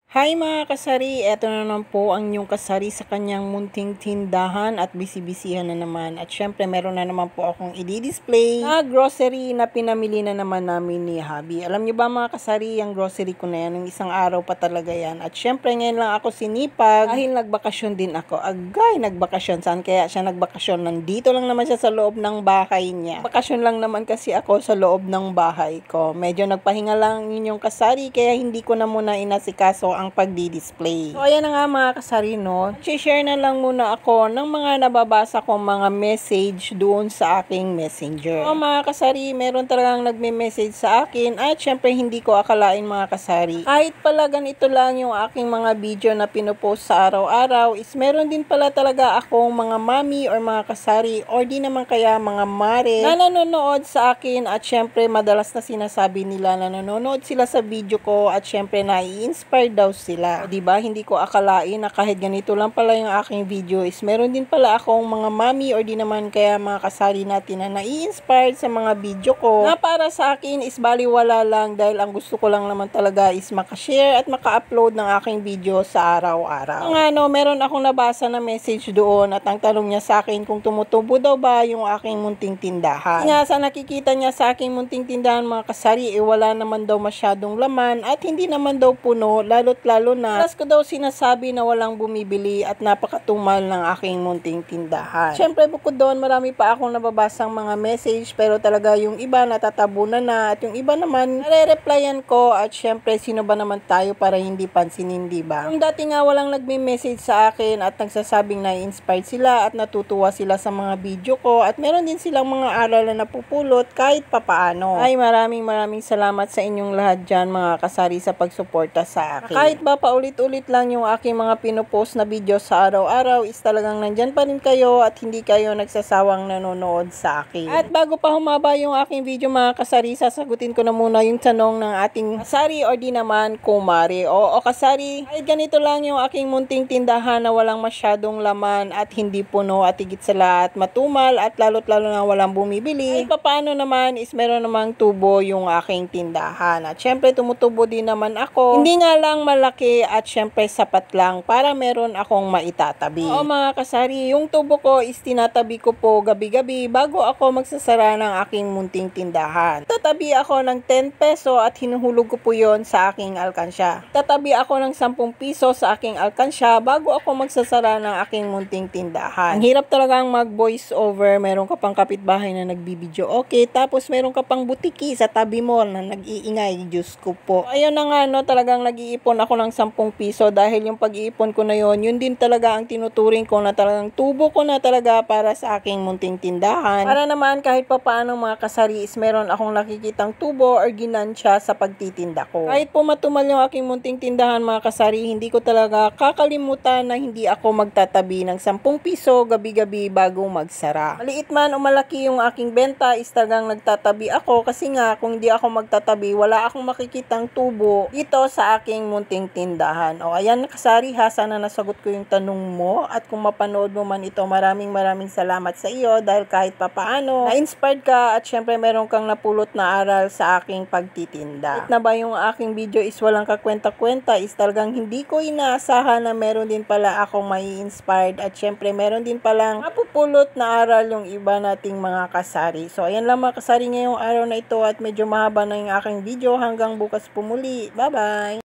Hi mga kasari, eto na naman po ang inyong kasari sa kanyang munting tindahan at bisibisihan na naman. At syempre meron na naman po akong i-display na grocery na pinamili na naman namin ni Habi. Alam nyo ba mga kasari, yung grocery ko na yan, ng isang araw pa talaga yan. At syempre ngayon lang ako sinipag dahil nagbakasyon din ako. Agay, nagbakasyon. Saan kaya siya nagbakasyon? Nandito lang naman siya sa loob ng bahay niya. Bakasyon lang naman kasi ako sa loob ng bahay ko. Medyo nagpahinga lang inyong kasari kaya hindi ko na muna inasikaso ang pagdi-display. So, ayan na nga mga kasari, no? I-share na lang muna ako ng mga nababasa kong mga message doon sa aking messenger. So, mga kasari, meron talagang nagme-message sa akin at syempre hindi ko akalain mga kasari. Kahit pala ganito lang yung aking mga video na pinopost sa araw-araw, is meron din pala talaga akong mga mami or mga kasari or di naman kaya mga mare na nanonood sa akin at syempre madalas na sinasabi nila na nanonood sila sa video ko at syempre nai-inspire daw sila. O, diba? Hindi ko akalain na kahit ganito lang pala yung aking video is meron din pala akong mga mami or di naman kaya mga kasari natin na nai-inspired sa mga video ko na para sa akin is baliwala lang dahil ang gusto ko lang naman talaga is makashare at maka-upload ng aking video sa araw-araw. Ang ano, meron akong nabasa na message doon at ang tanong niya sa akin kung tumutubo daw ba yung aking munting tindahan. Nga sa nakikita niya sa aking munting tindahan mga kasari, wala naman daw masyadong laman at hindi naman daw puno, lalo na ko daw sinasabi na walang bumibili at napakatumal ng aking munting tindahan. Syempre bukod doon marami pa akong nababasang mga message pero talaga yung iba natatabunan na at yung iba naman nare-replyan ko at syempre sino ba naman tayo para hindi pansinin, diba? Yung dati nga walang nagme-message sa akin at nagsasabing na-inspired sila at natutuwa sila sa mga video ko at meron din silang mga aral na napupulot kahit papaano. Ay maraming salamat sa inyong lahat dyan mga kasari sa pagsuporta sa akin. Kahit ba paulit-ulit lang yung aking mga pinopost na video sa araw-araw is talagang nandyan pa rin kayo at hindi kayo nagsasawang nanonood sa akin. At bago pa humaba yung aking video mga kasari, sasagutin ko na muna yung tanong ng ating kasari or di naman kumare. O kasari, ay ganito lang yung aking munting tindahan na walang masyadong laman at hindi puno at higit sa lahat matumal at lalo't lalo na walang bumibili. Ay paano naman is meron namang tubo yung aking tindahan. At syempre tumutubo din naman ako. Hindi nga lang malaki at syempre sapat lang para meron akong maitatabi. Oo mga kasari, yung tubo ko is tinatabi ko po gabi-gabi bago ako magsasara ng aking munting tindahan. Tatabi ako ng 10 peso at hinuhulog ko po yon sa aking alkansya. Tatabi ako ng 10 piso sa aking alkansya bago ako magsasara ng aking munting tindahan. Ang hirap talagang mag voice over, meron ka pang kapitbahay na nagbibideo okay, tapos meron ka pang butiki sa tabi mo na nag-iingay, Diyos ko po. So, ayun na nga no, talagang nag-iipon ako ng 10 piso dahil yung pag-iipon ko na yun din talaga ang tinuturing ko na talagang tubo ko na talaga para sa aking munting tindahan. Para naman kahit pa paano mga kasari is meron akong nakikitang tubo or ginansya sa pagtitinda ko. Kahit po matumal yung aking munting tindahan mga kasari, hindi ko talaga kakalimutan na hindi ako magtatabi ng 10 piso gabi-gabi bago magsara. Maliit man o malaki yung aking benta is talagang nagtatabi ako kasi nga kung hindi ako magtatabi wala akong makikitang tubo dito sa aking munting tindahan. O ayan kasari ha, sana nasagot ko yung tanong mo at kung mapanood mo man ito, maraming salamat sa iyo dahil kahit papaano na-inspired ka at syempre meron kang napulot na aral sa aking pagtitinda. Kahit na ba yung aking video is walang kakwenta-kwenta is talagang hindi ko inaasahan na meron din pala akong mai-inspired at syempre meron din palang napupulot na aral yung iba nating mga kasari. So ayan lang mga kasari ngayong araw na ito at medyo mahaba na yung aking video. Hanggang bukas po muli. Bye bye!